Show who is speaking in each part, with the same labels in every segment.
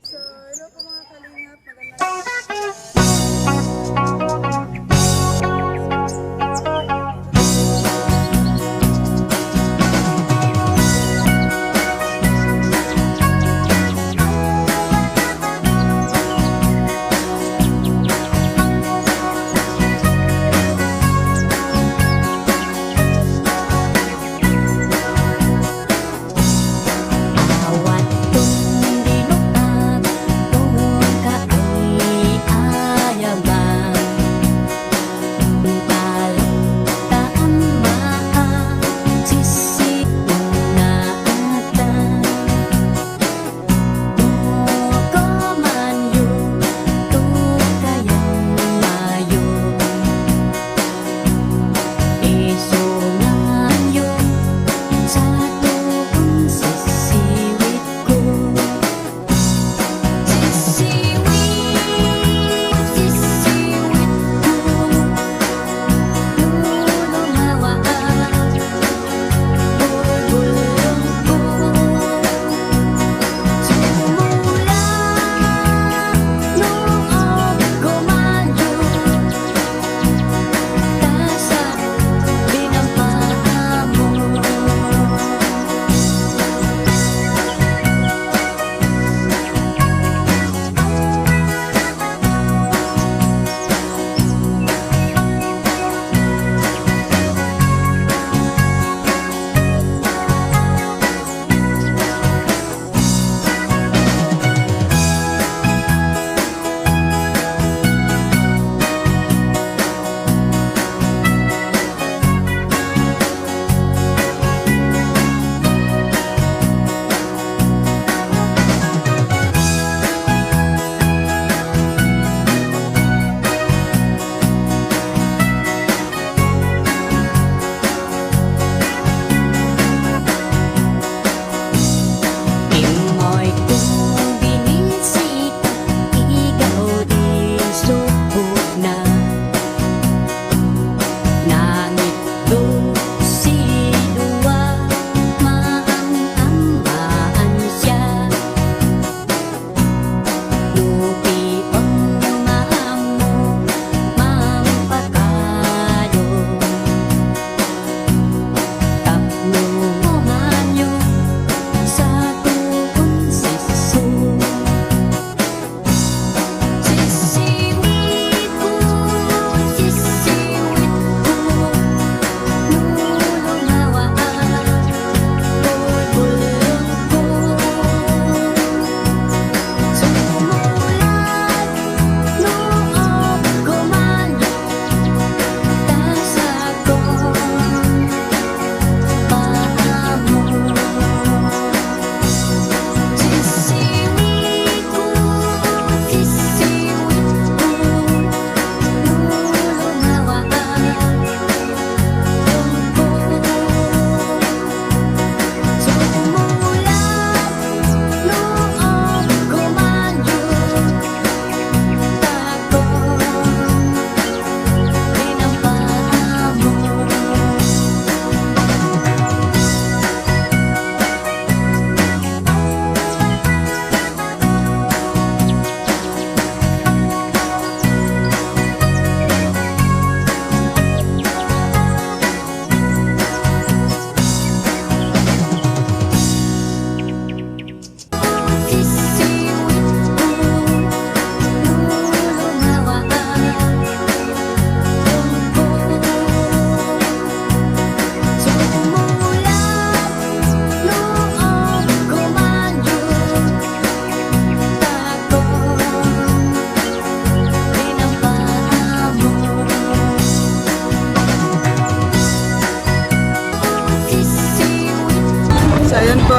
Speaker 1: So, hello po mga kalingap.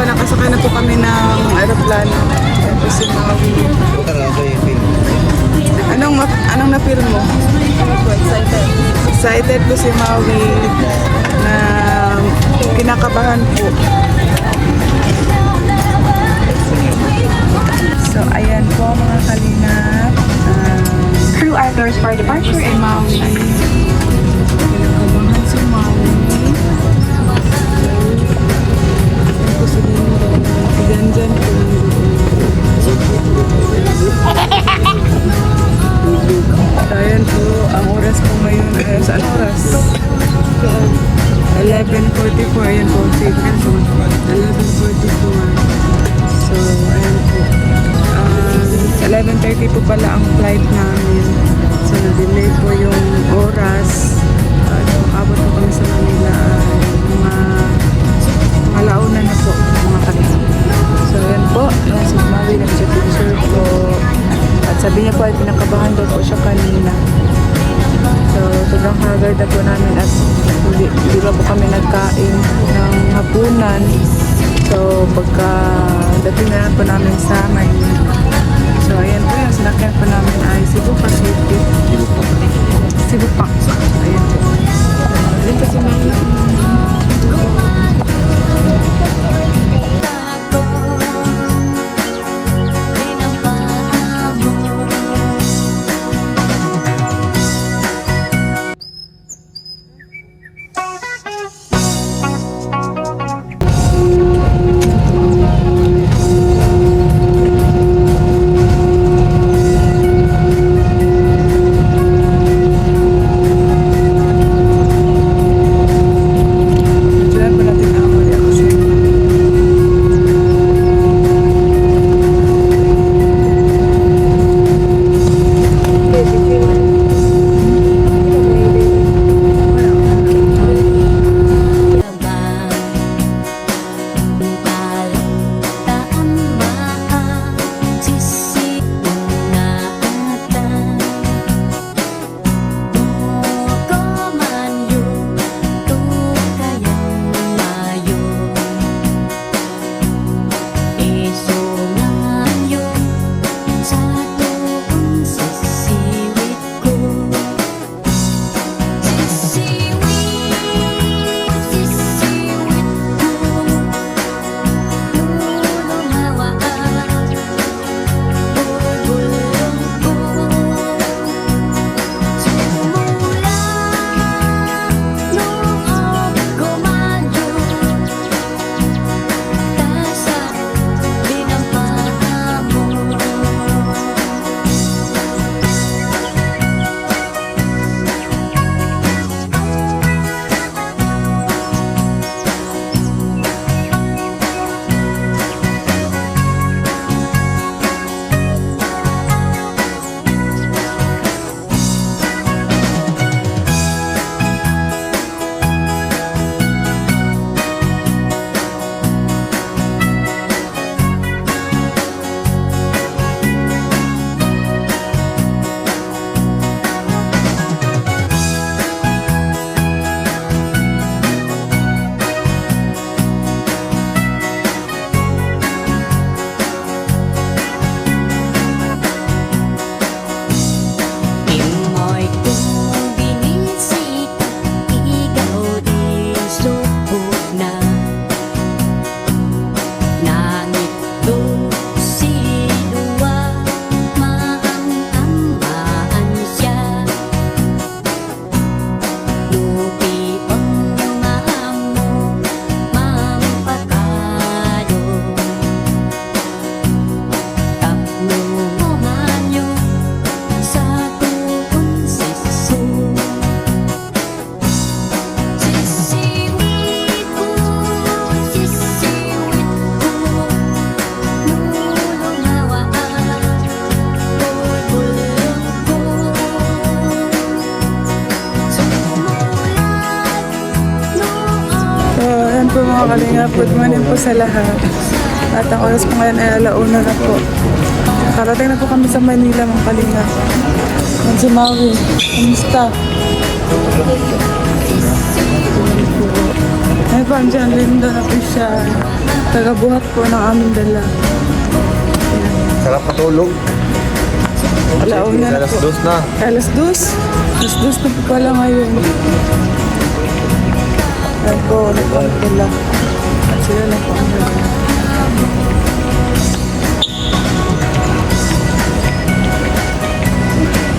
Speaker 1: Magandang nakasakay na po kami ng aeroplano. Tapos si Maui. Anong na-feel mo?
Speaker 2: Excited.
Speaker 1: Excited po si Maui na kinakabahan po. So ayan po mga kalingap.
Speaker 2: Crew outdoors for departure
Speaker 1: Si
Speaker 2: and
Speaker 1: Maui. Kinakabahan si Maui. Ayan po si Lindo. Dyan po. 2:30 po pala ang flight namin. So, na-delay po yung oras. Abot po kami sa Manila mga alauna na po, mga kapatid. So, yan po. Yan si Maui, nag-picture po. At sabi niya po ay pinakabahan daw po siya kanina. So, sobrang haggard na po namin at hindi pa po kami nagkain ng hapunan. So, pagka dating na po namin sa Manila. So, ayan po yung sinakyan po namin ay Cebu Pacific. Cebu Pac. Ayan po. Dito si Manila. po mga kalingap, good morning po sa lahat. At ang oras po ngayon ay alauna na po. Karating na po kami sa Manila mga kalingap. Yan si Maui, kamusta? Ay po, andyan Linda na po siya. Tagabuhat po ng aming dala.
Speaker 3: Sarap matulog.
Speaker 1: Alauna na
Speaker 3: Alas
Speaker 1: po.
Speaker 3: 2 na.
Speaker 1: Alas 2? Alas 2 na po pala ngayon. Ayan po, nagpapila. At sila na po ang dala.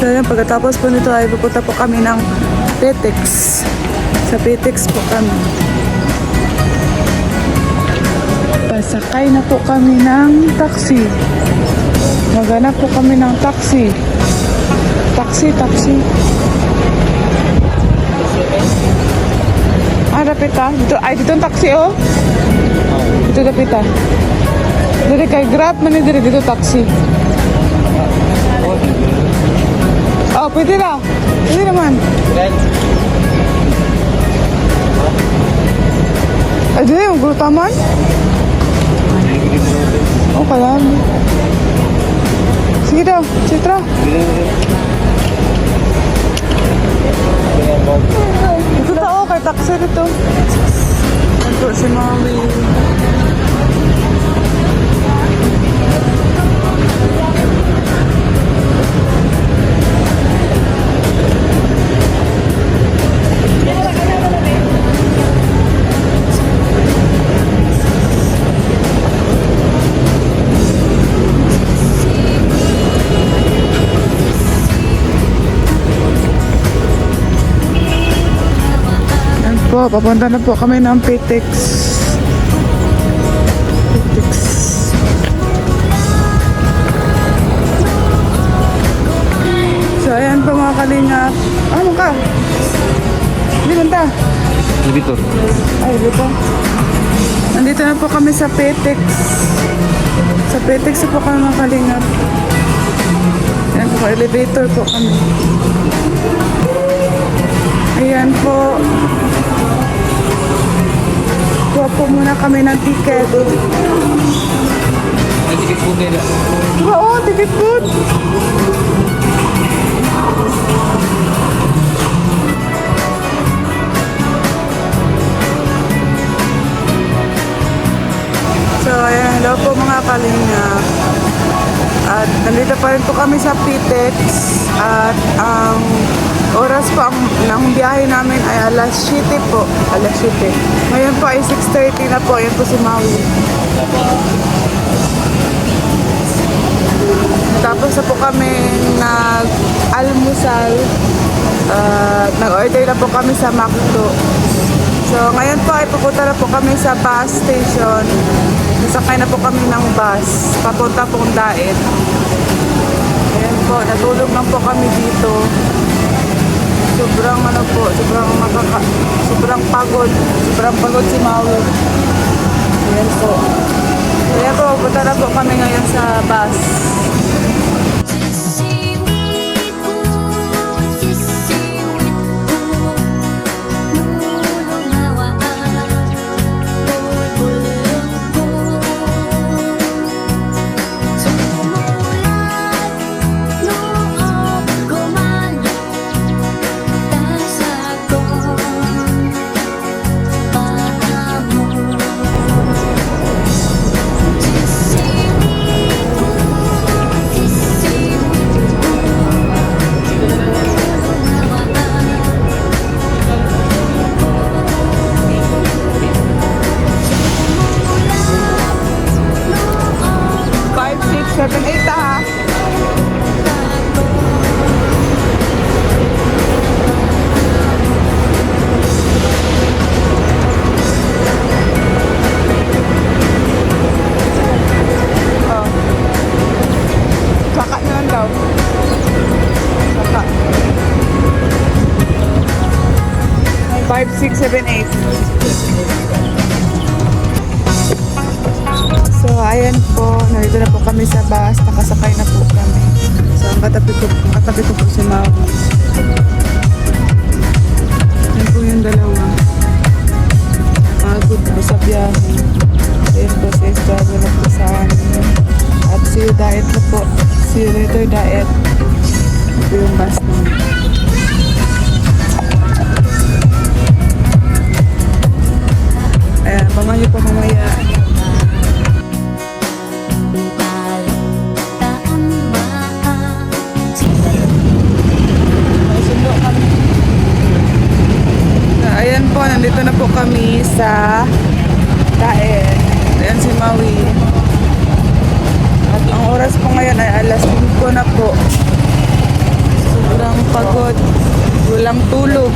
Speaker 1: So yun, pagkatapos po nito ay pupunta po kami ng Petex. Sa Petex po kami. Pasakay na po kami ng taxi. Maghanap po kami ng taxi. Taxi. Ah, dapit ah. Dito, ay, dito ang taxi oh. Dito dapit ah. Dito kay Grab, dito taxi. Oh, pwede na. Pwede naman. Ay, di, yung glutaman. Okay lang. Sige daw, Citra. Ito tao, kay taxi dito. Ito si Mami. Yan po, papunta na po kami ng Pitex. Pitex. So, ayan po mga kalingap. Ano ka? Hindi banta.
Speaker 3: Dito.
Speaker 1: Ay, dito. Nandito na po kami sa Pitex. Sa Pitex na po kami mga kalingap. Ayan po, elevator po kami. Ayan po. Kuha po muna kami ng ticket.
Speaker 3: May ticket po nila.
Speaker 1: Oo, ticket po. So, ayan, hello po mga kalingap. At nandito pa rin po kami sa Pitex. At ang oras po ng biyahe namin ay alas 7 po. Alas 7. Ngayon po ay 6:30 na po. Ayan po si Maui. Tapos na po kami nag-almusal. Nag-order na po kami sa McDo. So, ngayon po ay pupunta na po kami sa bus station. Nasakay na po kami ng bus. Papunta pong Daet. Ayan po, natulog lang po kami dito. Sobrang sobrang pagod. Sobrang pagod si Maui. Ayan po. Ayan po, pupunta na po kami ngayon sa bus. Saka na lang daw. Saka. 5, 6, 7, 8. So, ayan po. Narito na po kami sa bus. Nakasakay na po kami. So, ang katabi ko po si Mama. Yan po yung dalawa. Pagod po sa biyahe. Ayan po sa estado na po sa amin. At see you Daet na po. See you later Daet. Ito yung bus namin. Ayan, abangan nyo pa mamaya. Ayan po, nandito na po kami sa Daet. Ayan si Maui. At ang oras po ngayon ay alas 5 na po. Sobrang pagod. Walang tulog.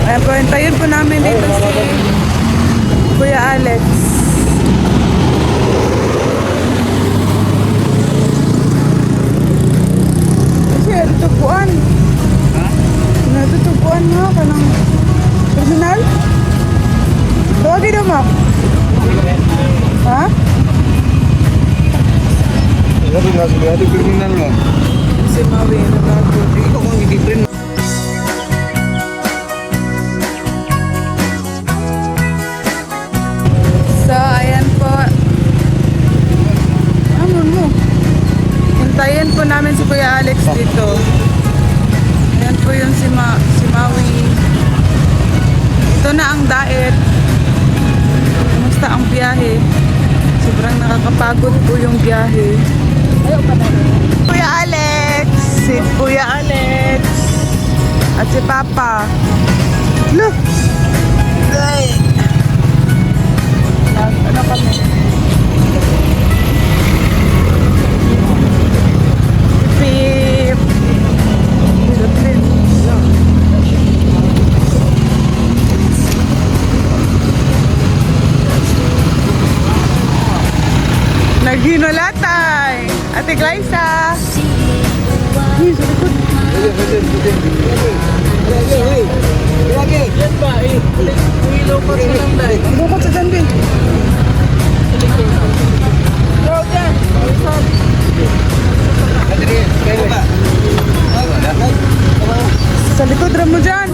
Speaker 1: Ayan po, hintayin po namin dito si Kuya Alex. Kasi natutupuan. Natutupuan ha, kanang terminal. Tawagin daw mo. Ha?
Speaker 3: Sigurado criminal mo.
Speaker 1: Si Maui, napagod.
Speaker 3: Ikaw kung hindi-print.
Speaker 1: So, ayan po. Amon mo. Hintayin po namin si Kuya Alex dito. Ayan po yung si Maui. Ito na ang diet. Kumusta ang biyahe? Sobrang nakakapagod po yung biyahe. Kuya Alex! Si Kuya Alex! At si Papa. Look! Ay! Ano kami? Pip! Naghinulatay! Ate Glyza! Ay, sa likod.
Speaker 3: Yan ba eh? Ilaw pa sa landay.
Speaker 1: Bukod sa dandi. Sa likod ram mo dyan.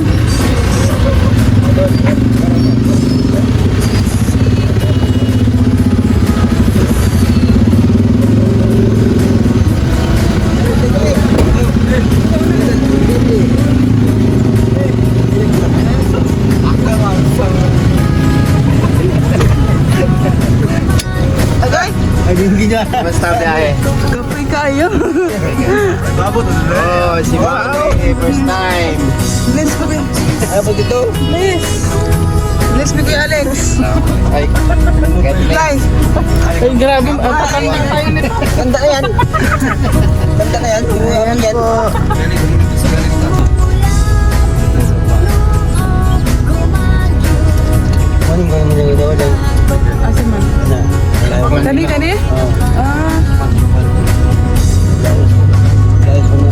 Speaker 1: Agay!
Speaker 3: Ay, hindi niya.
Speaker 4: Basta biyahe.
Speaker 1: Kapoy kayo.
Speaker 3: Babot.
Speaker 4: Oh, si Mami, first time.
Speaker 1: Bless ko ba?
Speaker 3: Abot ito.
Speaker 1: Bless. Bless ko Kuya Alex.
Speaker 4: Ay,
Speaker 1: Guys. Ay, grabe. Ang kakandang tayo nito.
Speaker 3: Ganda na yan. Ganda na yan.
Speaker 1: Ayan po.
Speaker 3: Ano yung kaya mo daw?
Speaker 1: Asa man? Kani, kani? Ah.
Speaker 3: Guys, ano?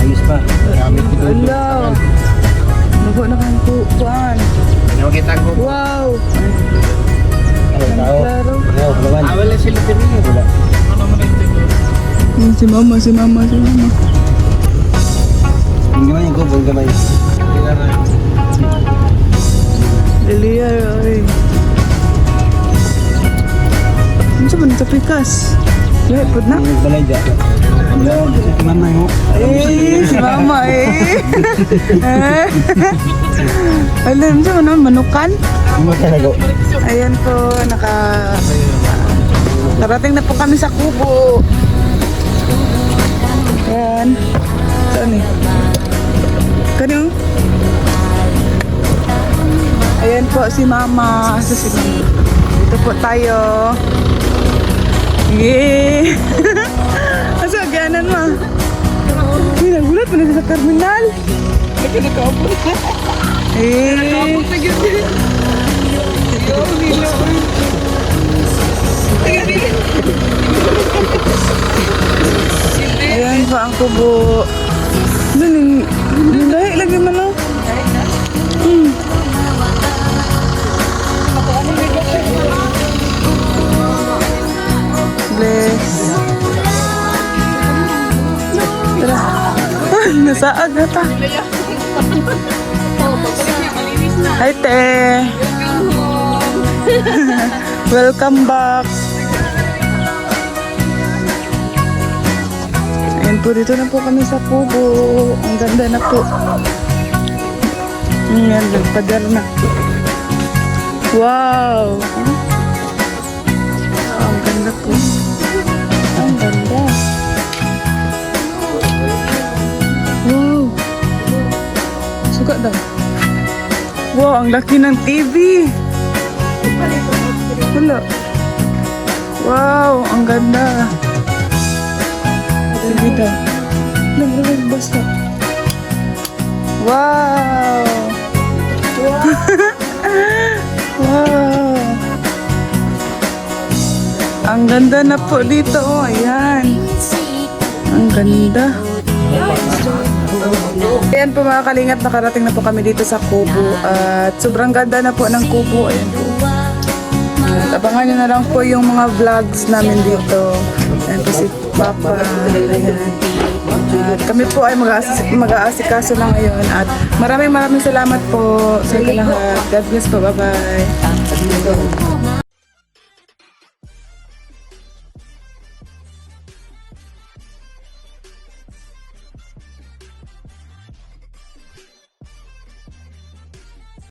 Speaker 3: Ayos pa.
Speaker 4: gamit ko doon.
Speaker 1: Hello. Nago na kang kukuan.
Speaker 4: Ano kita ko?
Speaker 1: Wow.
Speaker 3: Ay, tao.
Speaker 1: Klaro.
Speaker 3: Ayaw, kalawan.
Speaker 4: Wala sila kanina.
Speaker 3: Wala.
Speaker 1: Si mama, si mama, si mama.
Speaker 3: Ang gamay ko, ang gamay.
Speaker 1: Deliyar, ay. Ano sa man sa pikas? Wait, pud na.
Speaker 3: Ang balay dyan. Si mama mo.
Speaker 1: Eh, si mama eh. Alam sa man manukan?
Speaker 3: Ang talaga.
Speaker 1: Ayan po, Narating na po kami sa Kubo. Ayan. Saan eh? Kanyo? Ayan po si Mama. Asa si Mama? Dito po tayo. Yay! Asa, gyanan ma? Uy, nagulat pa na sa terminal. Nakaupo na. Eh. Nakaupo na yun. Ayan po ang kubo. Lahi lagi man o. Bless. Tara. Nasaag na ta. Hi, te. Welcome back. Ayan po, dito na po kami sa Kubo. Ang ganda na po. Ayan, nagpadar na. Wow! Ang ganda po. Ang ganda. Wow! Suka daw. Wow, ang laki ng TV. Wala. Wow, ang ganda. Sige daw. Nagbasa. Wow! Wow! Ang ganda na po dito. Oh, ayan. Ang ganda. Ayan po mga kalingap, nakarating na po kami dito sa Kubo. At sobrang ganda na po ng Kubo. Ayan po. At abangan nyo na lang po yung mga vlogs namin dito. Ayan po si Papa. Ayan. At kami po ay mag-aasikaso na ngayon. At maraming salamat po sa inyo lahat. God bless po. Bye-bye.